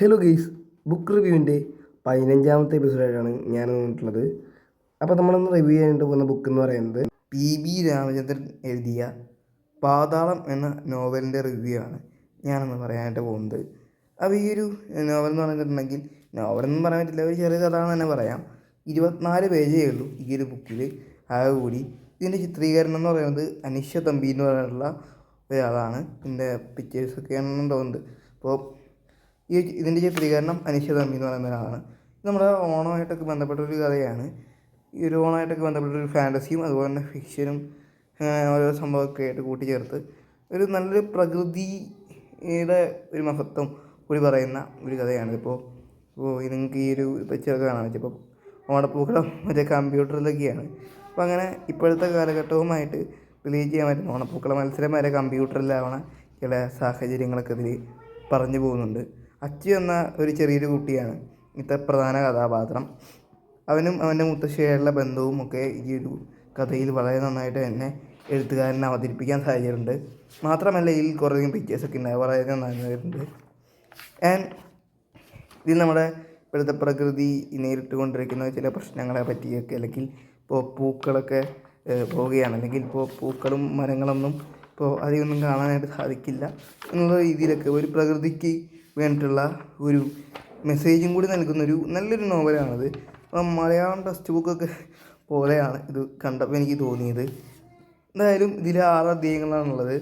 Hello guys, book റിവ്യൂവിൻ്റെ 15ാമത്തെ എപ്പിസോഡായിട്ടാണ് ഞാൻ വന്നിട്ടുള്ളത്. അപ്പോൾ നമ്മളൊന്ന് റിവ്യൂ ചെയ്യാനായിട്ട് പോകുന്ന ബുക്ക് എന്ന് പറയുന്നത് PB രാമചന്ദ്രൻ എഴുതിയ പാതാളം എന്ന നോവലിൻ്റെ റിവ്യൂ ആണ് ഞാനൊന്ന് പറയാനായിട്ട് പോകുന്നത്. അപ്പോൾ ഈ ഒരു നോവൽ എന്ന് പറഞ്ഞിട്ടുണ്ടെങ്കിൽ നോവലൊന്നും പറയാൻ പറ്റില്ല, ഒരു ചെറിയ കഥ എന്ന് തന്നെ പറയാം. 24 പേജേ ഉള്ളൂ ഈ ഒരു ബുക്കിൽ. ആകെ കൂടി ഇതിൻ്റെ ചിത്രീകരണം എന്ന് പറയുന്നത് അനിഷ തമ്പി എന്ന് പറഞ്ഞിട്ടുള്ള ഒരാളാണ്. ഇതിൻ്റെ പിക്ചേഴ്സൊക്കെയാണെന്ന് തോന്നുന്നത്. അപ്പോൾ ഇതിൻ്റെ ചിത്രീകരണം അനിഷ തമ്പി എന്ന് പറയുന്ന ഒരാളാണ്. നമ്മുടെ ഓണമായിട്ടൊക്കെ ബന്ധപ്പെട്ടൊരു കഥയാണ്. ഈ ഒരു ഓണമായിട്ടൊക്കെ ബന്ധപ്പെട്ടൊരു ഫാൻറ്റസിയും അതുപോലെ തന്നെ ഫിക്ഷനും ഓരോ സംഭവമൊക്കെ ആയിട്ട് കൂട്ടിച്ചേർത്ത് ഒരു നല്ലൊരു പ്രകൃതിയുടെ ഒരു മഹത്വം കൂടി പറയുന്ന ഒരു കഥയാണ്. ഇപ്പോൾ നിങ്ങൾക്ക് ഈ ഒരു പിക്ചറൊക്കെ കാണാൻ പറ്റും. ഇപ്പോൾ ഓണപ്പൂക്കളം മറ്റേ കമ്പ്യൂട്ടറിലൊക്കെയാണ്. അപ്പോൾ അങ്ങനെ ഇപ്പോഴത്തെ കാലഘട്ടവുമായിട്ട് റിലേറ്റ് ചെയ്യാൻ പറ്റുന്ന ഓണപ്പൂക്കളം മത്സരം വരെ കമ്പ്യൂട്ടറിലാവണ ചില സാഹചര്യങ്ങളൊക്കെ ഇതിൽ പറഞ്ഞു പോകുന്നുണ്ട്. അച്ചു എന്ന ഒരു ചെറിയൊരു കുട്ടിയാണ് ഇന്നത്തെ പ്രധാന കഥാപാത്രം. അവനും അവൻ്റെ മുത്തശ്ശിയായുള്ള ബന്ധവും ഒക്കെ ഈ ഒരു കഥയിൽ വളരെ നന്നായിട്ട് തന്നെ എഴുത്തുകാരനെ അവതരിപ്പിക്കാൻ സാധിച്ചിട്ടുണ്ട്. മാത്രമല്ല ഇതിൽ കുറേ പിക്ചേഴ്സൊക്കെ ഉണ്ട്, വളരെ നന്നായിട്ടുണ്ട്. ആൻഡ് ഇതിൽ നമ്മുടെ ഇപ്പോഴത്തെ പ്രകൃതി നേരിട്ട് കൊണ്ടിരിക്കുന്ന ചില പ്രശ്നങ്ങളെ പറ്റിയൊക്കെ, അല്ലെങ്കിൽ ഇപ്പോൾ പൂക്കളൊക്കെ പോവുകയാണ്, അല്ലെങ്കിൽ ഇപ്പോൾ പൂക്കളും മരങ്ങളൊന്നും ഇപ്പോൾ അധികമൊന്നും കാണാനായിട്ട് സാധിക്കില്ല എന്നുള്ള രീതിയിലൊക്കെ ഒരു പ്രകൃതിക്ക് വേണ്ടിയിട്ടുള്ള ഒരു മെസ്സേജും കൂടി നൽകുന്നൊരു നല്ലൊരു നോവലാണിത്. അപ്പം മലയാളം ടെക്സ്റ്റ് ബുക്കൊക്കെ പോലെയാണ് ഇത് കണ്ടപ്പോൾ എനിക്ക് തോന്നിയത്. എന്തായാലും ഇതിൽ 6 അധ്യായങ്ങളാണുള്ളത്.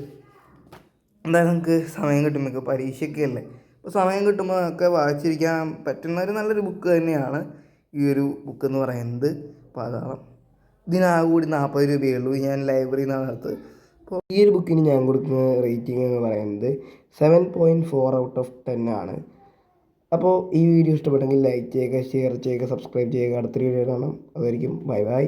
എന്തായാലും നമുക്ക് സമയം കിട്ടുമ്പോൾ, പരീക്ഷയൊക്കെ അല്ലേ, അപ്പോൾ സമയം കിട്ടുമ്പോൾ ഒക്കെ വായിച്ചിരിക്കാൻ പറ്റുന്ന ഒരു നല്ലൊരു ബുക്ക് തന്നെയാണ് ഈ ഒരു ബുക്ക് എന്ന് പറയുന്നത് പാതാളം. ഇതിനാകെ കൂടി 40 രൂപയേ ഉള്ളൂ. ഞാൻ ലൈബ്രറിയിൽ നിന്നാണ് എടുത്തത്. അപ്പോൾ ഈ ഒരു ബുക്കിന് ഞാൻ കൊടുക്കുന്ന റേറ്റിംഗ് എന്ന് പറയുന്നത് 7.4 ഔട്ട് ഓഫ് 10 ആണ്. അപ്പോൾ ഈ വീഡിയോ ഇഷ്ടപ്പെട്ടെങ്കിൽ ലൈക്ക് ചെയ്യുക, ഷെയർ ചെയ്യുക, സബ്സ്ക്രൈബ് ചെയ്യുക. അടുത്തൊരു വീഡിയോ കാണാം. അതായിരിക്കും ബൈ ബൈ.